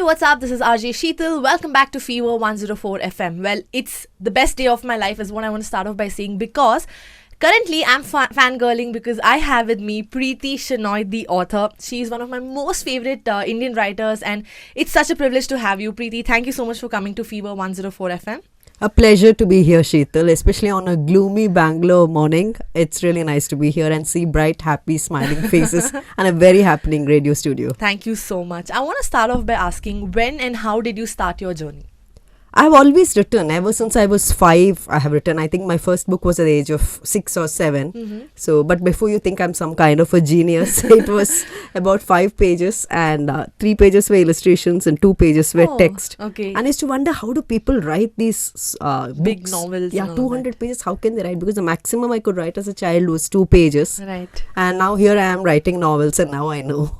what's up? This is RJ Sheetal. Welcome back to Fever 104 FM. Well, it's the best day of my life is what I want to start off by saying, because currently I'm fangirling because I have with me Preeti Shenoy, the author. She's one of my most favorite Indian writers, and it's such a privilege to have you, Preeti. Thank you so much for coming to Fever 104 FM. A pleasure to be here, Sheetal, especially on a gloomy Bangalore morning. It's really nice to be here and see bright, happy, smiling faces and a very happening radio studio. Thank you so much. I want to start off by asking, when and how did you start your journey? I've always written. Ever since I was 5, I have written. I think my first book was at the age of 6 or 7. So, but before you think I'm some kind of a genius, it was about 5 pages and 3 pages were illustrations and 2 pages were text. Okay. And I used to wonder, how do people write these Big books? novels. Yeah, and all 200 pages. How can they write? Because the maximum I could write as a child was 2 pages. that. Right. And now here I am writing novels, and now I know.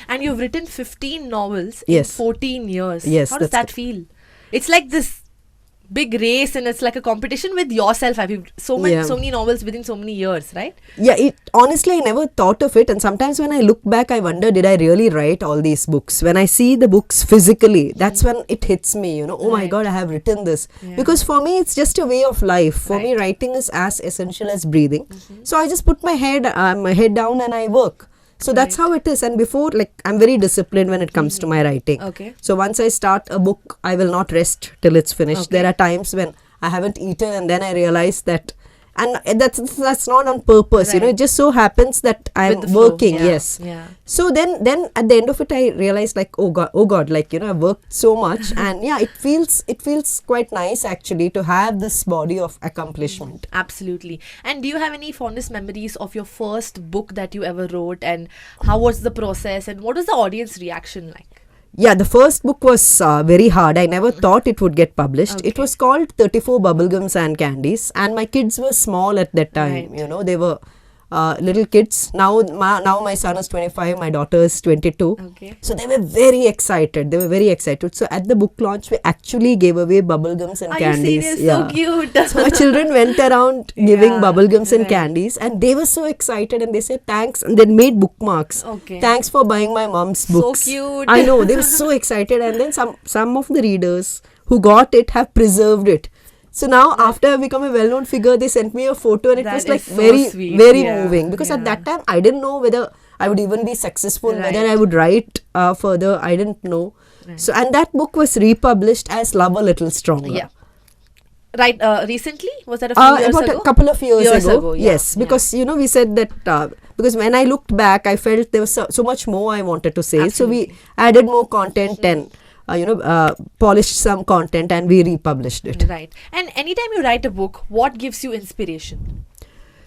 And you've written 15 novels Yes. in 14 years. Yes, How does that's that feel? It's like this big race, and it's like a competition with yourself. Have you so many novels within so many years, right? Yeah, honestly, I never thought of it. And sometimes when I look back, I wonder, did I really write all these books? When I see the books physically, that's when it hits me, oh my Right. God, I have written this. Yeah. Because for me, it's just a way of life. For me, Right. writing is as essential as breathing. So I just put my head down and I work. So that's how it is. And before, I'm very disciplined when it comes to my writing. Okay. So once I start a book, I will not rest till it's finished. Okay. There are times when I haven't eaten, and then I realize that, and that's not on purpose, Right. it just so happens that I'm With the flow, working. yeah, Yes. yeah. So then at the end of it, I realized, oh God, I've worked so much. And yeah, it feels quite nice actually to have this body of accomplishment. Absolutely. And do you have any fondest memories of your first book that you ever wrote, and how was the process, and what was the audience reaction like? Yeah, the first book was very hard. I never thought it would get published. It Okay. was called 34 Bubblegums and Candies, and my kids were small at that time. Right. They were little kids. Now my son is 25, my daughter is 22. Okay. So they were very excited. So at the book launch, we actually gave away bubblegums and Are candies. you serious? So cute. So my children went around giving Yeah, bubblegums and right. candies, and they were so excited, and they said thanks, and they made bookmarks. Okay. Thanks for buying my mom's So books. cute. I know, they were so excited. And then some of the readers who got it have preserved it. So now, after I become a well-known figure, they sent me a photo, and it That was like is so very, sweet. very Yeah, moving. Because at yeah. that time, I didn't know whether I would even be successful, Right. whether I would write further. I didn't know. Right. So, and that book was republished as Love a Little Stronger. Yeah. Right. Recently? Was that a few years About ago? a couple of years ago. yeah. Yes, because we said that because when I looked back, I felt there was so much more I wanted to say. Absolutely. So we added more content and polished some content, and we republished it. Right. And anytime you write a book, what gives you inspiration?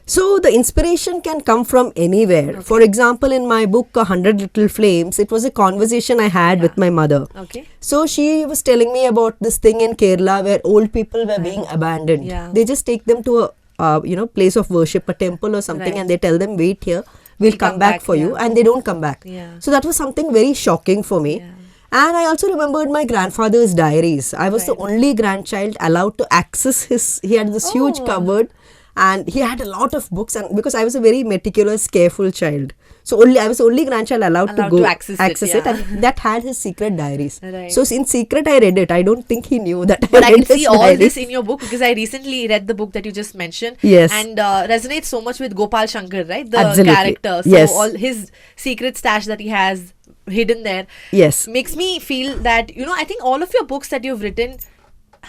So the inspiration can come from anywhere. Okay. For example, in my book, 100 Little Flames, it was a conversation I had with my mother. Okay. So she was telling me about this thing in Kerala where old people were being abandoned. Yeah. They just take them to a place of worship, a temple or something, Right. and they tell them, wait here, we'll come back for you, yeah. and they don't come back. Yeah. So that was something very shocking for me. Yeah. And I also remembered my grandfather's diaries. I was the Right. only grandchild allowed to access he had this huge Oh. cupboard, and he had a lot of books, and because I was a very meticulous, careful child. So I was the only grandchild allowed to go access it, yeah. and that had his secret diaries. Right. So in secret I read it. I don't think he knew that But I read can see his all diaries. this in your book, because I recently read the book that you just mentioned. Yes. And resonates so much with Gopal Shankar, right? The Absolutely. character. So Yes. all his secret stash that he has hidden there Yes. makes me feel that, I think all of your books that you've written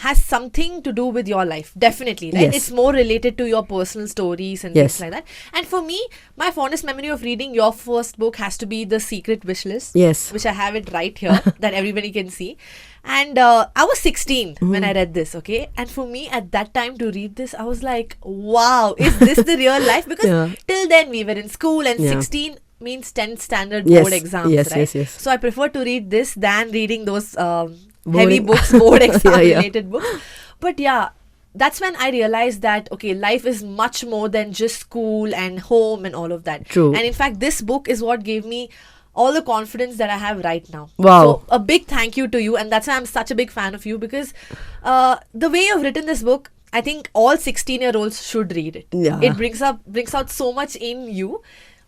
has something to do with your life. Definitely, right? Yes. It's more related to your personal stories and Yes. things like that. And for me, my fondest memory of reading your first book has to be The Secret Wishlist. Yes. Which I have it right here that everybody can see. And I was 16 when I read this, okay? And for me at that time to read this, I was like, wow, is this the real life? Because Yeah. till then we were in school, and Yeah. 16 means 10th standard Yes. board exams, Yes, right? yes. So I prefer to read this than reading those heavy Boring. books, board exam Yeah, yeah. related books. But yeah, that's when I realized that, okay, life is much more than just school and home and all of that. True. And in fact, this book is what gave me all the confidence that I have right now. Wow. So a big thank you to you, and that's why I'm such a big fan of you, because the way you've written this book, I think all 16-year-olds should read it. Yeah. It brings out so much in you.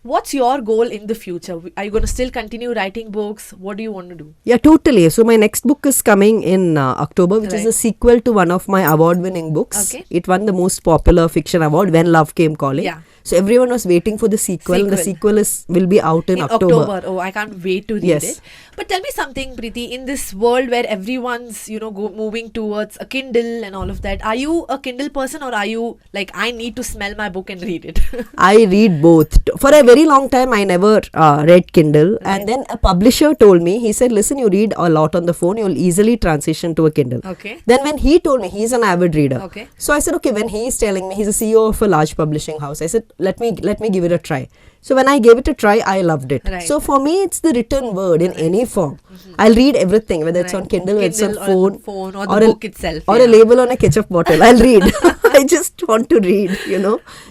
What's your goal in the future? Are you going to still continue writing books? What do you want to do? Yeah, totally. So my next book is coming in October, which is a sequel to one of my award-winning books. Okay. It won the most popular fiction award, When Love Came Calling. Yeah. So everyone was waiting for the sequel. The sequel will be out in October. Oh, I can't wait to read it. But tell me something, Preeti. In this world where everyone's, moving towards a Kindle and all of that, are you a Kindle person, or are you like, I need to smell my book and read it? I read both. For a very long time, I never read Kindle. And then a publisher told me, he said, listen, you read a lot on the phone, you'll easily transition to a Kindle. Okay. Then when he told me, he's an avid reader. Okay. So I said, okay, when he's telling me, he's a CEO of a large publishing house, I said, let me give it a try. So when I gave it a try, I loved it. Right. So for me, it's the written word in any form. I'll read everything, whether it's on Kindle, whether it's on phone, or the book itself. Or a label on a ketchup bottle. I'll read. I just want to read,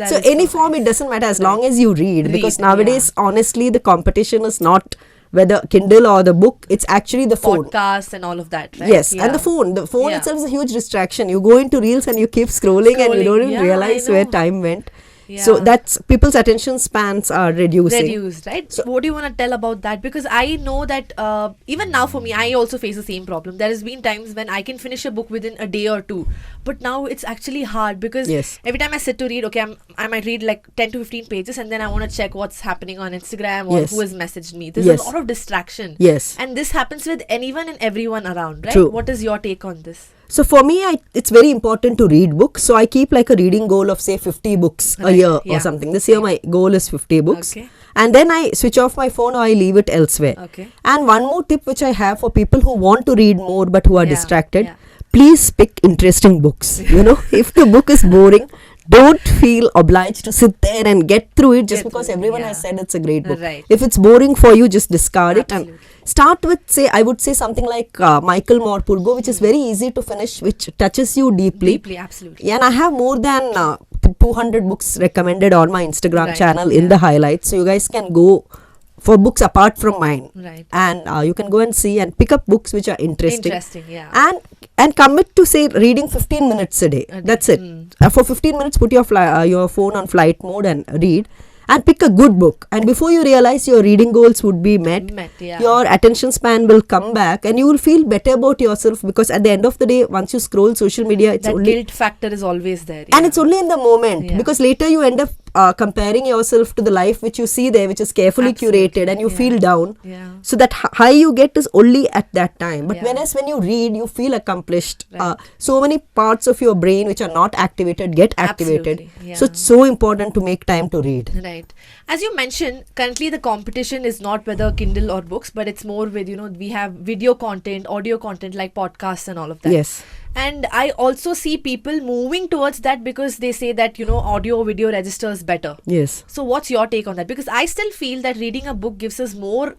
So any form, it doesn't matter as long as you read. Because nowadays, honestly, the competition is not whether Kindle or the book, it's actually the phone. Podcasts and all of that, right? Yes, and the phone. The phone itself is a huge distraction. You go into reels and you keep scrolling and you don't even realize where time went. Yeah. So that's people's attention spans are reduced, right? So what do you want to tell about that? Because I know that even now for me, I also face the same problem. There has been times when I can finish a book within a day or two, but now it's actually hard because every time I sit to read, I might read like 10 to 15 pages, and then I want to check what's happening on Instagram or who has messaged me. There's a lot of distraction. Yes. And this happens with anyone and everyone around, right? True. What is your take on this? So for me, it's very important to read books. So I keep like a reading goal of say 50 books a year or something. This year my goal is 50 books. Okay. And then I switch off my phone or I leave it elsewhere. Okay. And one more tip which I have for people who want to read more but who are distracted, please pick interesting books. If the book is boring, don't feel obliged to sit there and get through it just because everyone has said it's a great book. Right. If it's boring for you, just discard it and start with, I would say something like Michael Moore Purgo, which is very easy to finish, which touches you deeply. Deeply, absolutely. And I have more than 200 books recommended on my Instagram channel in the highlights. So you guys can go for books apart from mine. Right. And you can go and see and pick up books which are interesting. And commit to say reading 15 minutes a day. That's it. For 15 minutes, put your phone on flight mode and read. And pick a good book. And before you realize your reading goals would be met, your attention span will come back and you will feel better about yourself, because at the end of the day, once you scroll social media, it's that guilt factor is always there. And it's only in the moment, because later you end up comparing yourself to the life which you see there, which is carefully curated, and you feel down. So that high you get is only at that time. But whereas when you read, you feel accomplished. So many parts of your brain which are not activated get activated. So it's so important to make time to read. Right. As you mentioned, currently the competition is not whether Kindle or books, but it's more with, we have video content, audio content like podcasts and all of that. Yes. And I also see people moving towards that because they say that, audio video registers better. Yes. So what's your take on that? Because I still feel that reading a book gives us more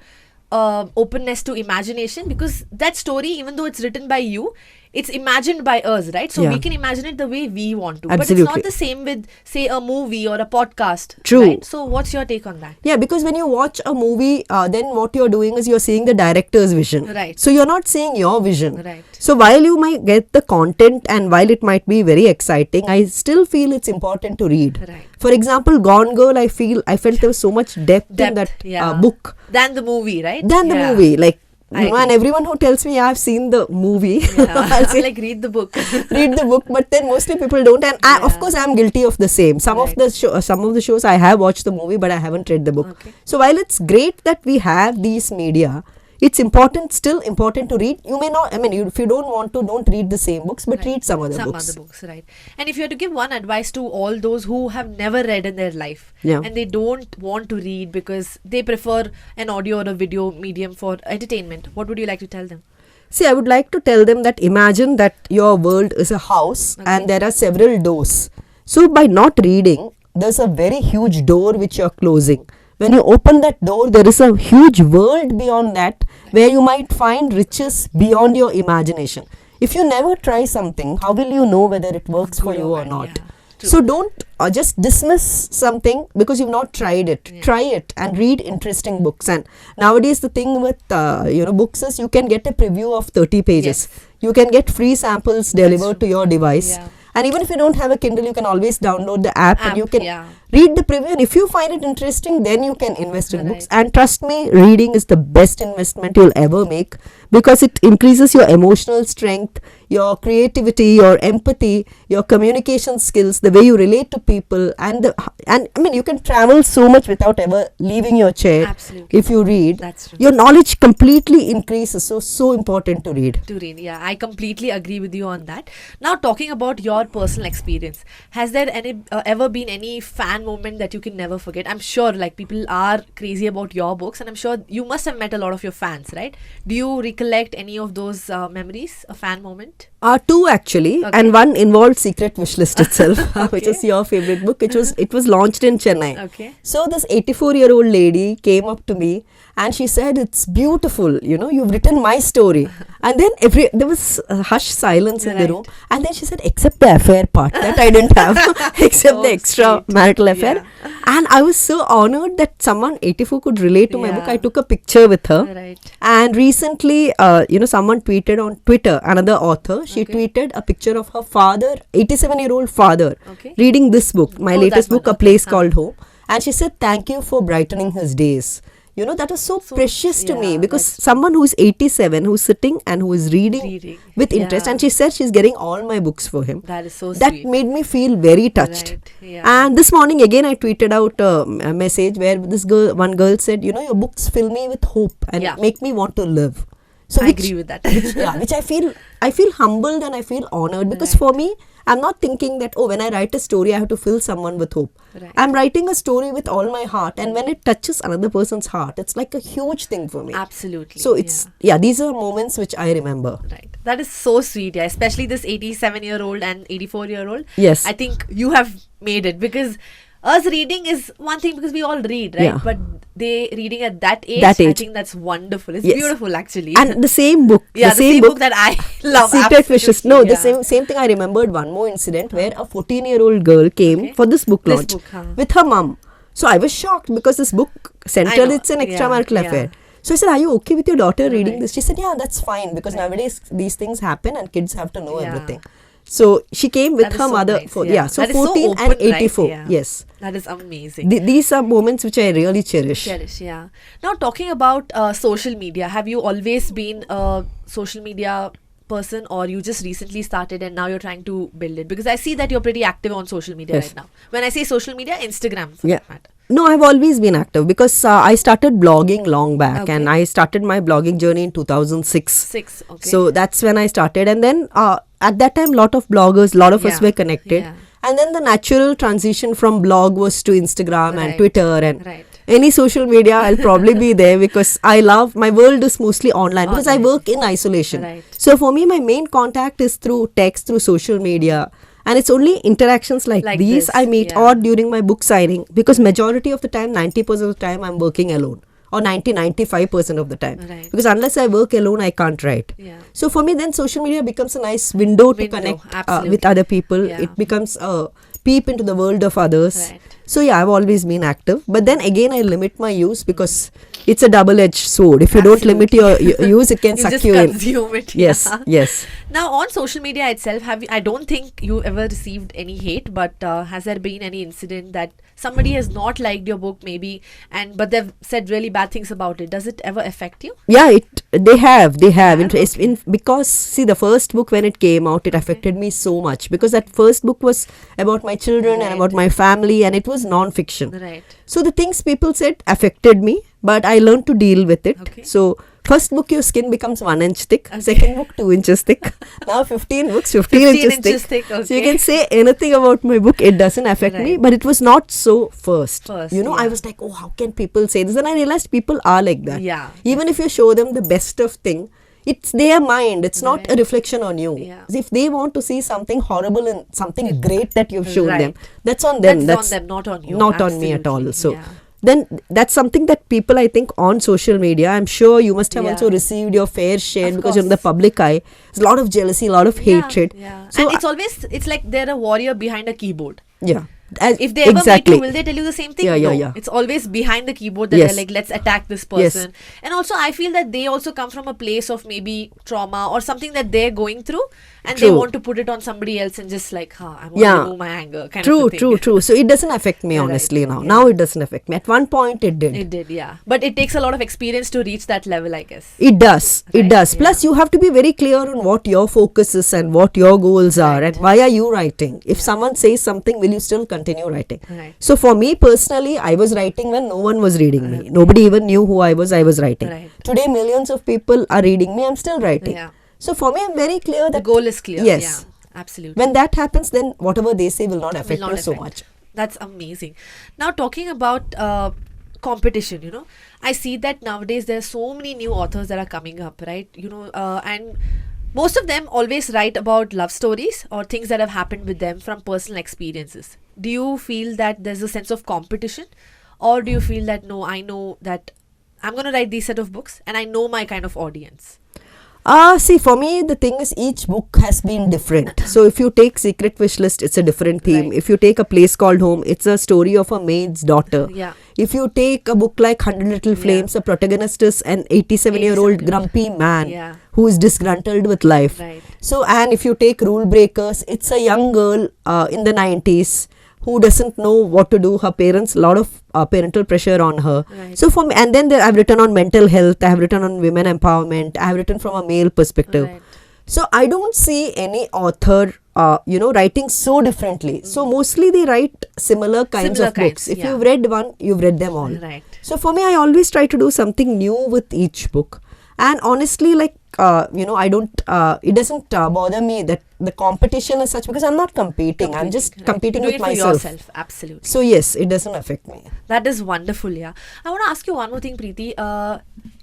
openness to imagination, because that story, even though it's written by you, it's imagined by us, right? So we can imagine it the way we want to. Absolutely. But it's not the same with, say, a movie or a podcast. True. Right? So what's your take on that? Yeah, because when you watch a movie, then what you're doing is you're seeing the director's vision. Right. So you're not seeing your vision. Right. So while you might get the content and while it might be very exciting, I still feel it's important to read. Right. For example, Gone Girl, I felt there was so much depth in that book. Than the movie, right? Than the movie. Like, and everyone who tells me I've seen the movie, I'll say like read the book. Read the book, but then mostly people don't. And of course, I'm guilty of the same. Some of the shows I have watched the movie, but I haven't read the book. Okay. So while it's great that we have these media, it's still important to read. You may not, if you don't want to, don't read the same books, but read some other books. Right. And if you had to give one advice to all those who have never read in their life, and they don't want to read because they prefer an audio or a video medium for entertainment, what would you like to tell them? See, I would like to tell them that imagine that your world is a house and there are several doors. So by not reading, there's a very huge door which you're closing. When you open that door, there is a huge world beyond that where you might find riches beyond your imagination. If you never try something, how will you know whether it works for you or not? So don't just dismiss something because you've not tried it. Try it and read interesting books. And nowadays the thing with books is you can get a preview of 30 pages. You can get free samples delivered to your device. And even if you don't have a Kindle, you can always download the app and you can read the preview, and if you find it interesting, then you can invest in books. Right. And trust me, reading is the best investment you'll ever make, because it increases your emotional strength, your creativity, your empathy, your communication skills, the way you relate to people, and I mean, you can travel so much without ever leaving your chair. Absolutely. If you read. That's true. Your knowledge completely increases. So important to read. To read, yeah, I completely agree with you on that. Now, talking about your personal experience, has there ever been any fan moment that you can never forget? I'm sure like people are crazy about your books, and I'm sure you must have met a lot of your fans, right? Do you recollect any of those memories, a fan moment? Two actually, Okay. and one involved Secret Wishlist itself, which Okay. is your favorite book. It was launched in Chennai. Okay. So this 84-year-old lady came up to me and she said, "It's beautiful. You know, you've written my story." And then there was a hushed silence in the room. Right. And then she said, "Except the affair part that I didn't have, except So the extra sweet. marital affair." Yeah. And I was so honored that someone 84 could relate to my book. Yeah. I took a picture with her. Right. And recently, someone tweeted on Twitter, another author, she Okay. tweeted a picture of her father, 87-year-old father, Okay. reading this book, my Oh, latest that one. book, A Okay. Place Called Home. And she said, "Thank you for brightening his days." You know, that was so So, precious to me, yeah, because that's- someone who's 87, who's sitting and who is reading with interest. Yeah. And she said she's getting all my books for him. That is so That sweet. made me feel very touched. Right. Yeah. And this morning again I tweeted out a message where one girl said, "You know, your books fill me with hope and Yeah. make me want to live." So I agree with that. which I feel humbled and I feel honored, because Right. for me, I'm not thinking that, oh, when I write a story I have to fill someone with hope. Right. I'm writing a story with all my heart, and when it touches another person's heart, it's like a huge thing for me. Absolutely. So it's these are moments which I remember. Right. That is so sweet, yeah. Especially this 87-year-old and 84-year-old. Yes. I think you have made it, because us reading is one thing, because we all read, right? Yeah. But they reading at that age, That I age. think that's wonderful. It's Yes. beautiful, actually. And the same book, yeah, the same book that I love. Secret Wishes. No, the absolutely, same thing. I remembered one more incident where a 14-year-old girl came Okay. for this book This launch book, huh? with her mum. So I was shocked, because this book central, know, it's an yeah, extramarital yeah. affair. So I said, "Are you okay with your daughter reading Right. this?" She said, "Yeah, that's fine, because Right. nowadays these things happen and kids have to know Yeah. everything." So she came with That is her so mother. nice, So yeah. so That is so 14 open, and right? 84. Yeah. Yes. That is amazing. These are moments which I really cherish. Cherish, yeah. Now, talking about social media, have you always been a social media person, or you just recently started and now you're trying to build it? Because I see that you're pretty active on social media Yes. right now. When I say social media, Instagram for Yeah. that matter. No, I've always been active, because I started blogging long back, Okay. and I started my blogging journey in 2006. 6, okay. So that's when I started, and then at that time, lot of bloggers, lot of us Yeah. were connected, Yeah. and then the natural transition from blog was to Instagram and Right. Twitter and Right. any social media. I'll probably be there, because I love, my world is mostly online, because I Online. work in isolation. Right. So for me, my main contact is through text, through social media. And it's only interactions like Like these this, I meet, yeah. or during my book signing, because majority of the time, 90% of the time, I'm working alone, or 95% of the time. Right. Because unless I work alone, I can't write. Yeah. So for me, then social media becomes a nice window to Window, connect absolutely. with other people. Yeah. It becomes a peep into the world of others. Right. So yeah, I've always been active. But then again, I limit my use, because it's a double-edged sword. If you don't limit your use, it can You suck just you in. consume it. Yes, yeah. yes. Now, on social media itself, I don't think you ever received any hate, but has there been any incident that somebody has not liked your book, maybe, but they've said really bad things about it? Does it ever affect you? Yeah, they have. Yeah, Because see, the first book, when it came out, it affected me so much, because that first book was about my children and Right. about my family, and it was non-fiction. Right. So the things people said affected me, but I learned to deal with it. Okay. So first book, your skin becomes 1 inch thick. Okay. Second book, 2 inches thick. Now 15 books, 15 inches thick. So you okay. can say anything about my book, it doesn't affect me, Right. but it was not so first. First, You know, I yeah. was like, oh, how can people say this? And I realized people are like that. Yeah. Even if you show them the best of thing, it's their mind. It's not Right. a reflection on you. Yeah. If they want to see something horrible and something great that you've shown them, Right. that's on them. That's on them, not on you. Not on me at all. Absolutely, So yeah. then that's something that people, I think, on social media, I'm sure you must have Yeah. also received your fair share, Of because in the course. public eye, there's a lot of jealousy, a lot of hatred. Yeah. So And it's like they're a warrior behind a keyboard. yeah. If they ever meet you, will they tell you the same thing? Yeah, No. yeah. It's always behind the keyboard that Yes. they're like, let's attack this person. And also, I feel that they also come from a place of maybe trauma or something that they're going through, and they True. want to put it on somebody else and just like, I want to remove my anger, kind True, of a thing. true. So it doesn't affect me, Right, honestly, now. yeah. Now it doesn't affect me. At one point, it did. It did, yeah. But it takes a lot of experience to reach that level, I guess. It does. It Right, does. yeah. Plus, you have to be very clear on what your focus is and what your goals are Right. and why are you writing. If someone says something, will you still continue writing? Right. So for me personally, I was writing when no one was reading me. Nobody even knew who I was writing. Right. Today, millions of people are reading me. I'm still writing. Yeah. So for me, I'm very clear The that goal is clear. Yes. Yeah, absolutely. when that happens, then whatever they say will not affect not me so affect. much. That's amazing. Now, talking about competition, I see that nowadays there are so many new authors that are coming up, right? And most of them always write about love stories or things that have happened with them from personal experiences. Do you feel that there's a sense of competition, or do you feel that no, I know that I'm going to write these set of books and I know my kind of audience? See, for me, the thing is each book has been different. So if you take Secret Wish List, it's a different theme. Right. If you take A Place Called Home, it's a story of a maid's daughter. Yeah. If you take a book like 100 Little Flames, the protagonist is an 87-year-old 87-year-old. grumpy man Yeah. who is disgruntled with life. Right. So, and if you take Rule Breakers, it's a young girl in the 90s who doesn't know what to do. Her parents, a lot of parental pressure on her. Right. So for me, and then I've written on mental health, I have written on women empowerment, I have written from a male perspective. Right. So I don't see any author, writing so differently. So mostly they write similar kinds Similar of books. kinds, If yeah. you've read one, you've read them all. Right. So for me, I always try to do something new with each book. And honestly, I don't, it doesn't bother me that the competition is such, because I'm not competing. I'm just Right. competing You do with it for myself. yourself. Absolutely. So yes, it doesn't affect me. That is wonderful, yeah. I want to ask you one more thing, Preeti.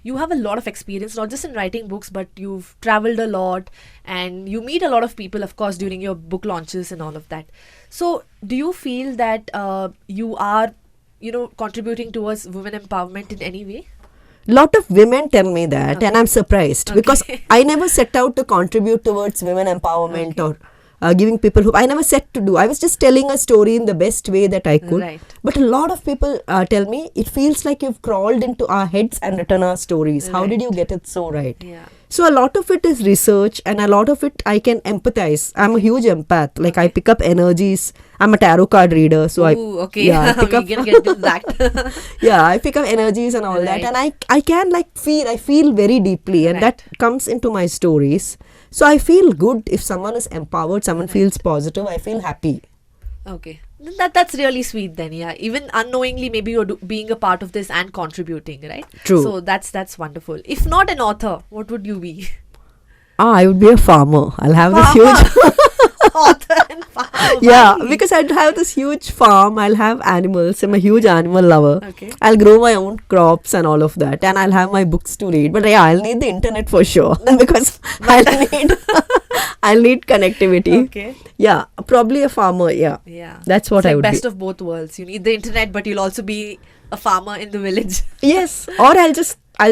You have a lot of experience, not just in writing books, but you've traveled a lot and you meet a lot of people, of course, during your book launches and all of that. So, do you feel that you are, contributing towards women empowerment in any way? Lot of women tell me that, and I'm surprised because Okay. I never set out to contribute towards women empowerment or giving people hope. I never set to do. I was just telling a story in the best way that I could. Right. But a lot of people tell me it feels like you've crawled into our heads and written our stories. How did you get it so right? Yeah. So a lot of it is research, and a lot of it I can empathize. I'm a huge empath. Like I pick up energies. I'm a tarot card reader, so Ooh, okay. yeah, I We're pick up going to get to that. yeah, I pick up energies and all that, Right. and I can I feel very deeply, and that comes into my stories. So I feel good if someone is empowered, someone feels positive, I feel happy. Okay. That's really sweet then, yeah. Even unknowingly, maybe you're being a part of this and contributing, right? True. So that's wonderful. If not an author, what would you be? I would be a farmer. I'll have this huge Author and farmer. yeah, because I'd have this huge farm. I'll have animals. I'm a huge animal lover. Okay. I'll grow my own crops and all of that, and I'll have my books to read. But yeah, I'll need the internet for sure because I'll need connectivity. Okay. Yeah, probably a farmer. Yeah, Yeah. that's what It's I like would best be. of both worlds. You need the internet, but you'll also be a farmer in the village. Yes, or I'll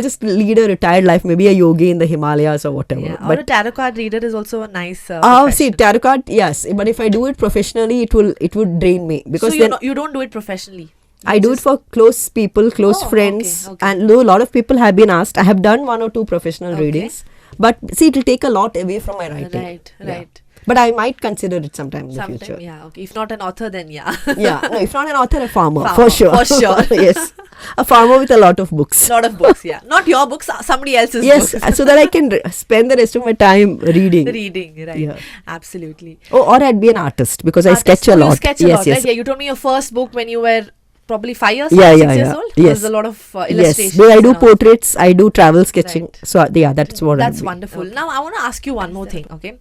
just lead a retired life, maybe a yogi in the Himalayas or whatever. Yeah. Or But a tarot card reader is also a nice. see, profession. tarot card, yes, but if I do it professionally, it would drain me because so then you don't do it professionally. I do it for close people, close Oh, friends, okay. and though a lot of people have been asked, I have done 1 or 2 professional Okay. readings, but see, it will take a lot away from my writing. Right. Yeah. Right. But I might consider it sometime in the Sometime, future. yeah. Okay. If not an author, then yeah. Yeah, no, if not an author, a farmer, Farmer, for sure. for sure. Yes, a farmer with a lot of books. Lot of books, yeah. Not your books, somebody else's Yes, books. so that I can spend the rest of my time reading. Reading, right. Yeah. Absolutely. Oh, or I'd be an artist because I Artist. sketch a Oh, lot. You sketch a yes, lot, yes. right? Yeah, you told me your first book when you were probably 5 years, Yeah, 6 yeah, years yeah. old. Yes. There's a lot of Yes, illustrations. though I do and all. portraits, I do travel sketching. Right. So yeah, that's what That's I'd be. wonderful. Now I want to ask you one more thing, okay?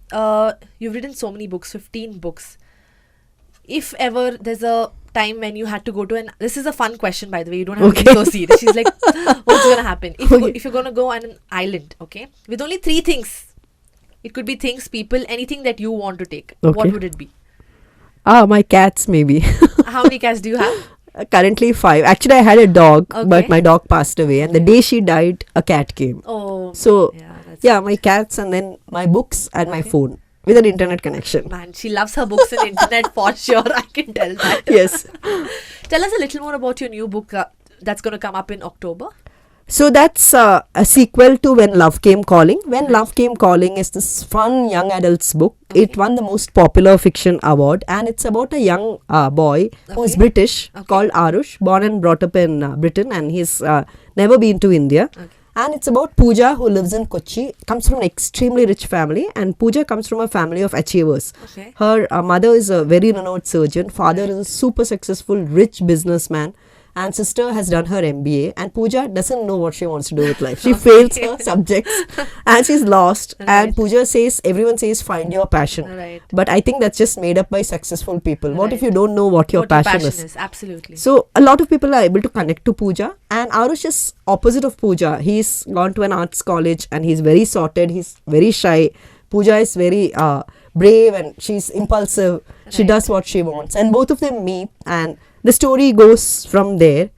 You've written so many books, 15 books. If ever there's a time when you had to go to this is a fun question, by the way, you don't have to be so serious. She's like, what's going to happen? If you're going to go on an island, okay, with only 3 things, it could be things, people, anything that you want to take. What Okay. would it be? My cats maybe. How many cats do you have? Currently 5. Actually, I had a dog, Okay. but my dog passed away, and the day she died, a cat came. Oh, So yeah, that's yeah, my cats, and then my books and my Okay. phone. with an internet connection. Man, she loves her books and internet for sure. I can tell that. Yes. Tell us a little more about your new book that's going to come up in October. So that's a sequel to When Love Came Calling. When Love Came Calling is this fun young adults book. Okay. It won the most popular fiction award, and it's about a young boy who's British called Arush, born and brought up in Britain, and he's never been to India. Okay. And it's about Pooja, who lives in Kochi, comes from an extremely rich family, and Pooja comes from a family of achievers. Okay. Her mother is a very renowned surgeon, father is a super successful rich businessman, and sister has done her MBA, and Pooja doesn't know what she wants to do with life. She fails her subjects and she's lost. Right. And Pooja says, everyone says, find your passion. Right. But I think that's just made up by successful people. What if Right. you don't know what your passion is? Absolutely. So a lot of people are able to connect to Pooja, and Arush is opposite of Pooja. He's gone to an arts college and he's very sorted, he's very shy. Pooja is very brave and she's impulsive. She Right. does what she wants, and both of them meet, and the story goes from there.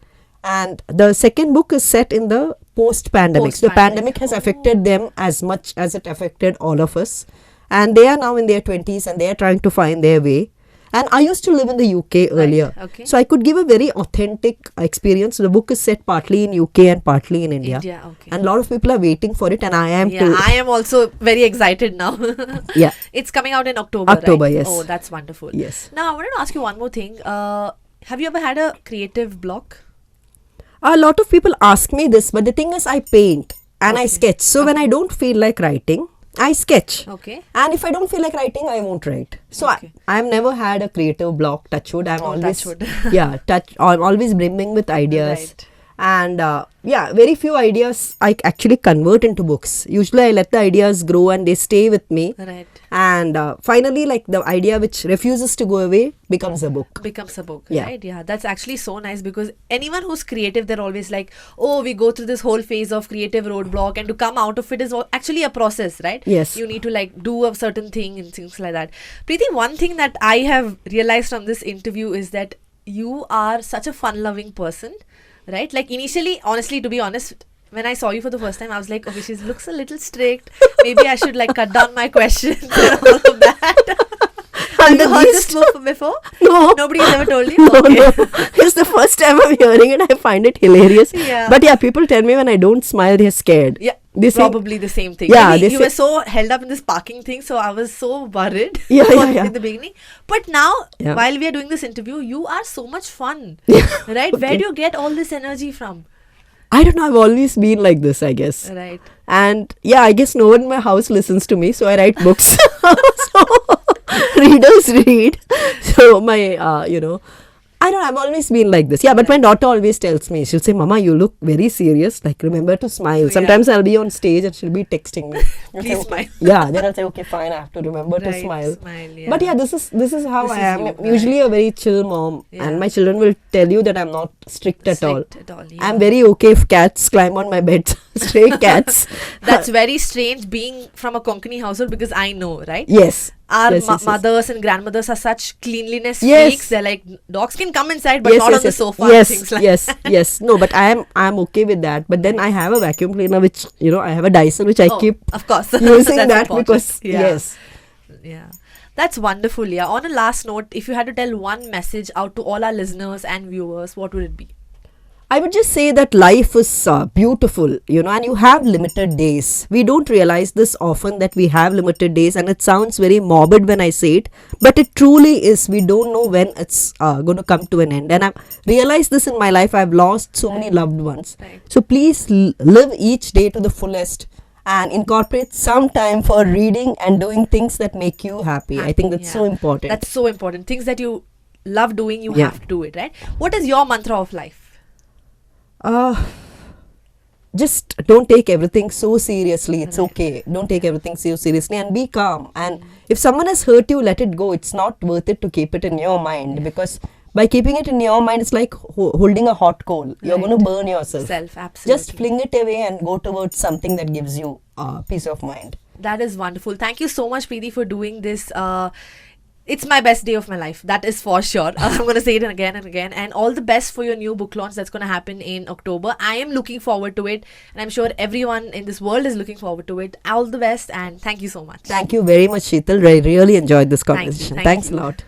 And the second book is set in the post-pandemic. The pandemic has affected them as much as it affected all of us, and they are now in their 20s and they are trying to find their way. And I used to live in the UK earlier, okay. so I could give a very authentic experience. The book is set partly in UK and partly in India. Okay. And a lot of people are waiting for it, and I am too. I am also very excited now. Yeah. It's coming out in October, October, right? yes. Oh, that's wonderful. Yes. Now, I wanted to ask you one more thing. Have you ever had a creative block? A lot of people ask me this, but the thing is, I paint and I sketch. So when I don't feel like writing, I sketch. Okay. And if I don't feel like writing, I won't write. So Okay. I've never had a creative block. Touch wood. I'm always touch wood. I'm always brimming with ideas. Right. And very few ideas I actually convert into books. Usually I let the ideas grow and they stay with me. Right. And finally, like, the idea which refuses to go away becomes a book. Becomes a book, Yeah. right? Yeah, that's actually so nice, because anyone who's creative, they're always like, oh, we go through this whole phase of creative roadblock, and to come out of it is actually a process, right? Yes. You need to like do a certain thing and things like that. Preeti, one thing that I have realized from this interview is that you are such a fun-loving person, right? Like, initially, honestly, to be honest, when I saw you for the first time, I was like, okay, she looks a little strict. Maybe I should like cut down my questions and all of that. Have you heard this book before? No. Nobody has ever told you? No, Okay. no. It's the first time I'm hearing it. I find it hilarious. Yeah. But yeah, people tell me when I don't smile, they're scared. Yeah, They say, probably the same thing. Yeah, Maybe they you say- were so held up in this parking thing, so I was so worried Yeah. in the beginning. But now, Yeah. while we are doing this interview, you are so much fun, Yeah. right? Where Okay. do you get all this energy from? I don't know, I've always been like this, I guess. Right. And yeah, I guess no one in my house listens to me, so I write books. So readers read. So my, I don't know, I've always been like this. Yeah, but my daughter always tells me, she'll say, Mama, you look very serious. Like, remember to smile. Yeah. Sometimes I'll be on stage and she'll be texting me. I'll say, Please "Okay." smile. Yeah, then I'll say, okay, fine, I have to remember to Right, smile. yeah. But yeah, this is how This I is am. you, I'm usually a very chill mom, Yeah. and my children will tell you that I'm not strict at all. Strict at all, yeah. I'm very okay if cats climb on my bed, stray cats. That's very strange being from a Konkani household, because I know, right? Yes. Our Yes, yes, yes. mothers and grandmothers are such cleanliness Yes. freaks. They're like, dogs can come inside, but not on the sofa and Yes, things like yes, that. yes. No, but I'm okay with that. But then I have a vacuum cleaner, which I have a Dyson, which I Oh, keep of course. using That's that important. because Yeah. yes. Yeah. That's wonderful. Yeah. On a last note, if you had to tell one message out to all our listeners and viewers, what would it be? I would just say that life is beautiful, and you have limited days. We don't realize this often, that we have limited days, and it sounds very morbid when I say it, but it truly is. We don't know when it's going to come to an end. And I've realized this in my life. I've lost so many loved ones. Right. So please live each day to the fullest and incorporate some time for reading and doing things that make you happy. I think that's so important. That's so important. Things that you love doing, you Yeah. have to do it, right? What is your mantra of life? Just don't take everything so seriously. It's okay. Don't take everything so seriously and be calm. And if someone has hurt you, let it go. It's not worth it to keep it in your mind, because by keeping it in your mind, it's like holding a hot coal. You're Right. going to burn yourself. Absolutely. Just fling it away and go towards something that gives you peace of mind. That is wonderful. Thank you so much, Preeti, for doing this. it's my best day of my life. That is for sure. I'm going to say it again and again. And all the best for your new book launch that's going to happen in October. I am looking forward to it. And I'm sure everyone in this world is looking forward to it. All the best and thank you so much. Thank you very much, Sheetal. I really enjoyed this Thank you. conversation. Thank Thanks you. a lot.